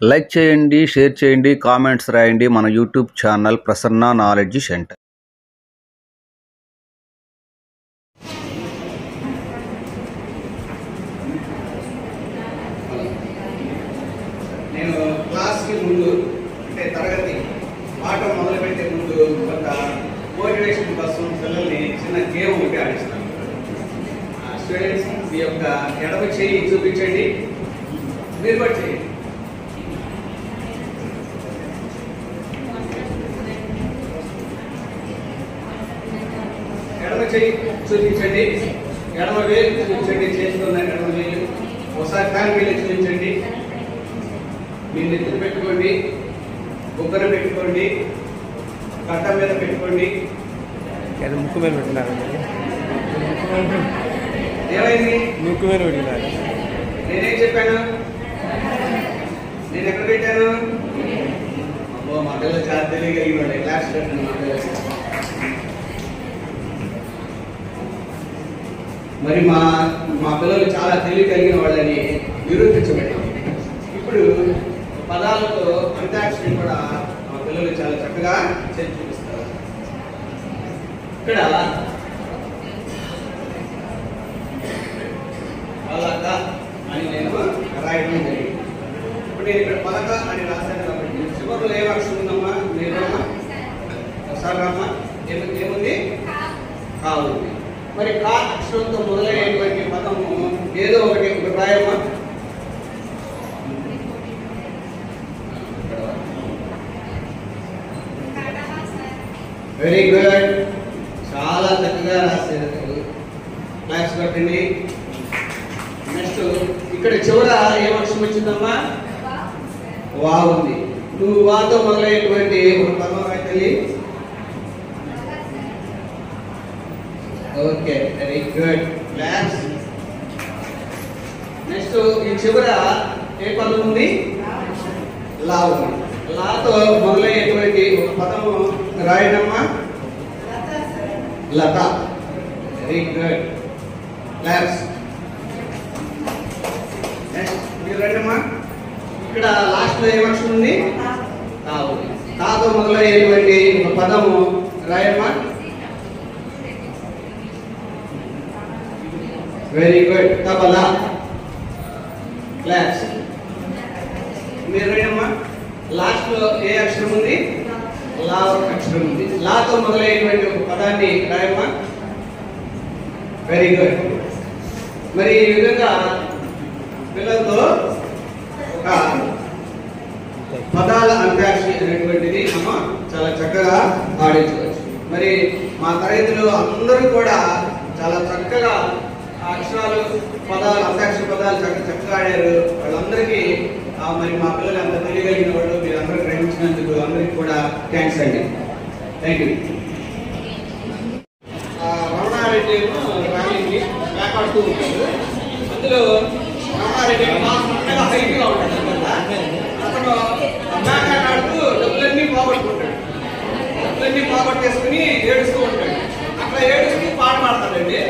Like చేయండి, share చేయండి, comments రాయండి మన YouTube channel Prasanna knowledge centre. నేను క్లాస్కి ముందు అంటే తరగతి పాఠం మొదలుపెట్టే ముందు కొంత మోటివేషన్ కోసం పిల్లల్ని చిన్న గేమ్ ఒకటి ఆడిస్తాను. స్టూడెంట్స్ మీ యొక్క ఎడమ చేయి చూపించండి, మీరు కూడా చేయండి. ఎడమ చేయి చూపించండి, ఎడమ వేలు చూపించండి, చేసుకున్న ఎడమ వేలు ఒకసారి కాని వేలు చూపించండి. మీరు నెత్తులు పెట్టుకోండి, బొగ్గన పెట్టుకోండి, కట్ట మీద పెట్టుకోండి. ముక్కు మీద పెట్టినారు, ఏమైంది? ముక్కు మీద పెట్టినారు. నేనేం చెప్పాను? నేను ఎక్కడ పెట్టాను? అబ్బో మా పిల్లలు చాలా తెలియగలిగిన క్లాస్ పెట్టాను. మా పిల్లలు మరి మా పిల్లలు చాలా తెలియగలిగిన వాళ్ళని నిరూపించబడ్డాం. ఇప్పుడు పదాలతో అంత్యాక్షరి కూడా మా పిల్లలు చాలా చక్కగా చేసి చూపిస్తారు. ఇక్కడ పలక అని నేను రాయడం జరిగింది. ఇప్పుడు నేను ఇక్కడ పలక అని రాశాను కాబట్టి చివరిలో ఏ అక్షరం ఉందమ్మా? నేనమ్మా ఒకసారి రామ్మా. ఏముంది? కా ఉంది. మరి కా అక్షరంతో మొదలయ్యేటువంటి పదము ఏదో ఒకటి రాయమ్మా. వెరీ గుడ్, చాలా చక్కగా రాశారు. క్లాస్ కొట్టండి. నెక్స్ట్ ఇక్కడ చివర ఏ అక్షరం వచ్చిందమ్మా? వా ఉంది. నువ్వు వాతో మొదలయ్యేటువంటి ఒక పదం రాయి. Okay, very good class. Next ఈ చివర ఏ పదం ఉంది? లా ఉంది. లాతో మొదలయ్యేటువంటి ఒక పదము రాయడమ్మా. Latha. Very good class. Next మీరు రండమ్మా. ఇక్కడ లాస్ట్ లో ఏ అక్షరం ఉంది? తా ఉంది. తాతో మొదలయ్యేటువంటి ఒక పదము రాయమ్మా. Very good tabla class. మీరు రండమ్మా. లాస్ట్ లో ఏ అక్షరం ఉంది? లా అక్షరం ఉంది. లాతో మొదలైనటువంటి ఒక పదాన్ని రాయమ్మా. Very good. మరి ఈ విధంగా పిల్లలతో ఒక పదాల అంత్యాక్షరి అనేటువంటిది అమ్మ చాలా చక్కగా ఆడించవచ్చు. మరి మా తరగతిలో అందరూ కూడా చాలా చక్కగా అక్షరాలు పదాలు అంత్యాక్షరి పదాలు చక్కగా ఆడారు. వాళ్ళందరికీ మరి మా పిల్లలు అంత తెలియగలిగిన వాళ్ళు మీరు అందరూ గ్రహించినందుకు అందరికీ కూడా థ్యాంక్స్ అండి. Thank you. రమణారెడ్డి ర్యాలీని మాట్లాడుతూ ఉంటాడు. అందులో రమణారెడ్డి బాగా హైట్గా ఉంటాడు కదా, అతను మాట్లాడుతూ డబ్బులన్నీ పోగొట్టుకుంటాడు. డబ్బులన్నీ పోగొట్టేసుకుని ఏడుస్తూ ఉంటాడు. అట్లా ఏడుస్తూ పాట పాడతాడండి.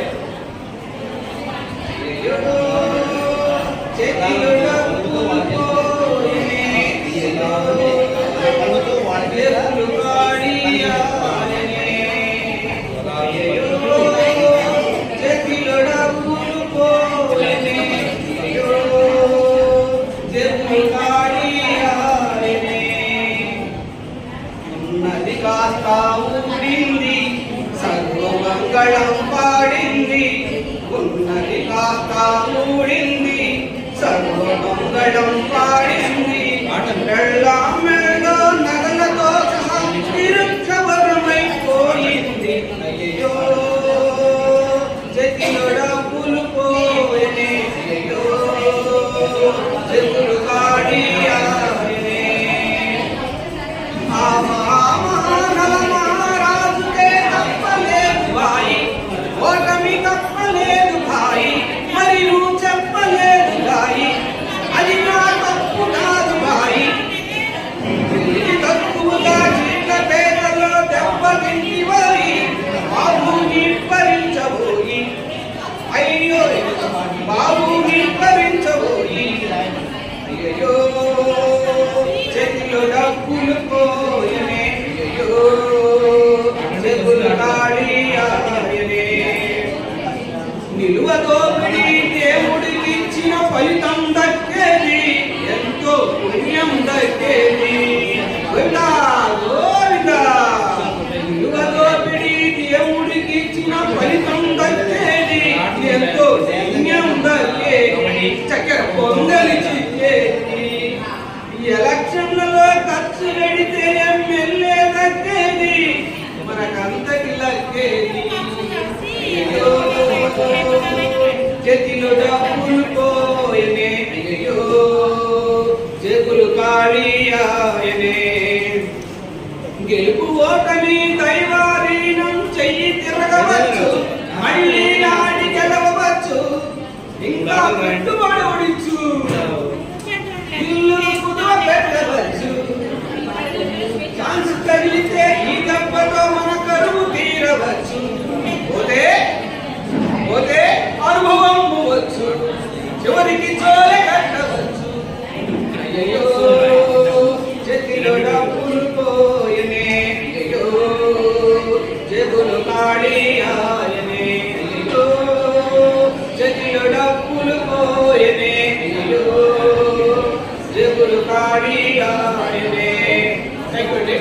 ఉన్నది కాస్త ఊడింది, సర్వమంగళం పాడింది. ఉన్నది కాస్త ఊడింది, సర్వమంగళం పాడింది. మెళ్ళ నగలతో సహా తిరుక్షవరమైపోయింది. అయ్యో చేతిలో డబ్బులు పోయినే, అయ్యో చెప్పులు కాడియాయనే. మహారాజుకే తప్పలేదు భాయి, ఓటమి తప్పలేదు భాయి, మరి నువ్వు చెప్పలేదు భాయి. అది నా తప్పు కాదు కాళీయాయనే గెలుపు ఓటమి దైవాధీనం చెయ్యి తిరగవచ్చు మళ్ళీ ఆడి గెలవచ్చు ఇంకా పెట్టుబడి ఓడించు ఇల్లు కుదువ పెట్టవచ్చు ఛాన్స్ తగిలితే ఈ దెబ్బతో మన కరువు తీరవచ్చు పోతే పోతే అనుభవం పోవచ్చు చివరికి చోలె కట్టవచ్చు అయ్యో చేతిలో డబ్బులు పోయనే అయ్యో చేతులు కాళీయాయనే అయ్యో చేతిలో డబ్బులు పోయనే అయ్యో చేతులు కాళీయాయనే అయిపోయింది.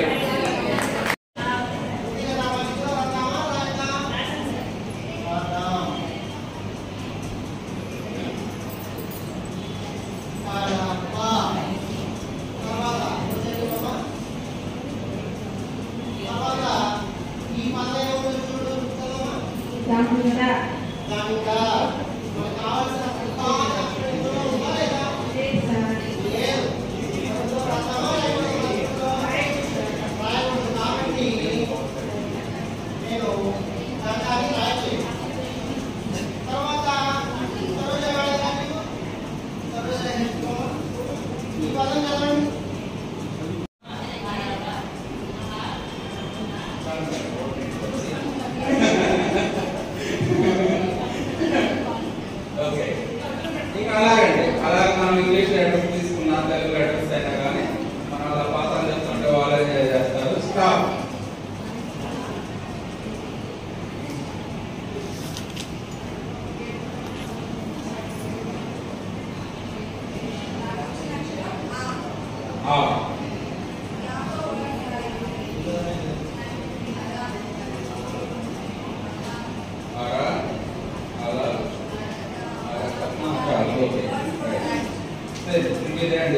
అలాగే మనం ఇంగ్లీష్ లెటర్స్ తీసుకున్నా తెలుగు లెటర్స్ అయినా కానీ మనం అలా పాఠాలు చెప్తుంటే వాళ్ళే చేస్తారు. స్టాప్.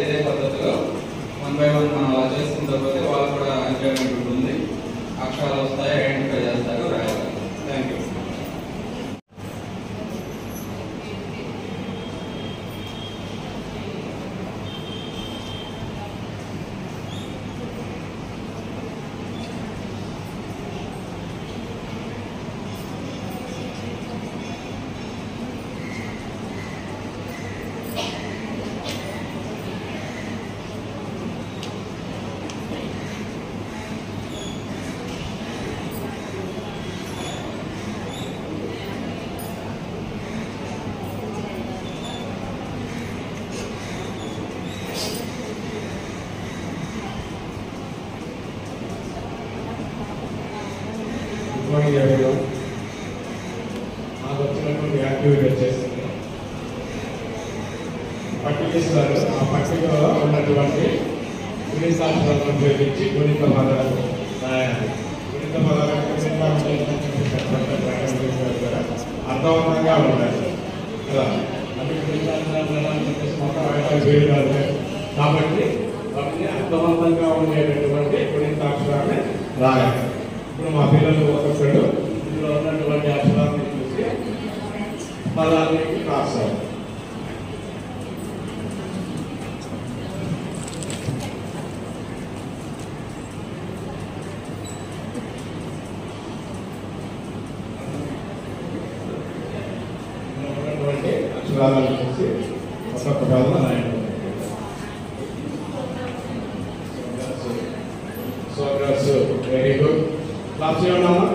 ఇదే పద్ధతిలో 1 by 1 మనం అలా చేసుకుంటే పోతే వాళ్ళు కూడా ఎంజాయ్మెంట్ ఉంటుంది. అక్షరాలు వస్తాయి, ఐడెంటిఫై చేస్తారు, రాయాలి. Thank you. నాకు వచ్చినటువంటి యాక్టివిటీ వచ్చేసింది పట్టిస్తారు. ఆ పట్టికలో ఉన్నటువంటి శాస్త్రాలను ఉపయోగించి గుణిత పదాలను రాయాలి. గుణిత పదాలను అర్థవంతంగా ఉండాలి కదా. అంటే కాబట్టి వాటిని అర్థవంతంగా ఉండేటటువంటి గుణితాక్షరాన్ని రాయాలి. ఇప్పుడు మా పిల్లలు ఒక్కొక్కడు ఇందులో ఉన్నటువంటి అక్షరాన్ని చూసి పదాలని రాస్తారు. ఉన్నటువంటి అక్షరాలను చూసి ఒక్కొక్క పదం రాయండి. Very good. క్లాస్ ఉన్నామా?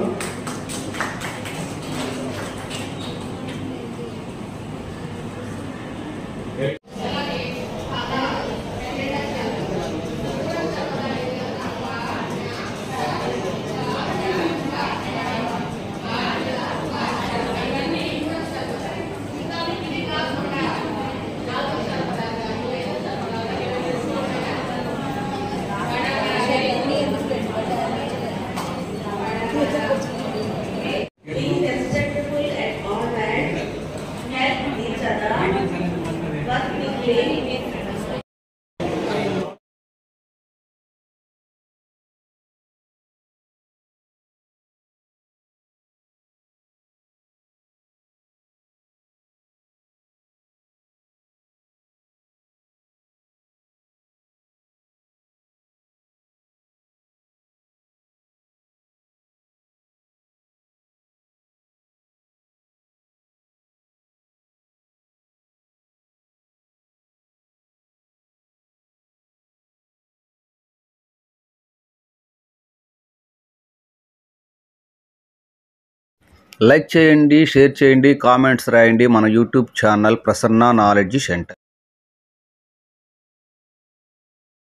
Thank you. లైక్ చేయండి, షేర్ చేయండి, కామెంట్స్ రాయండి మన YouTube channel Prasanna knowledge centre.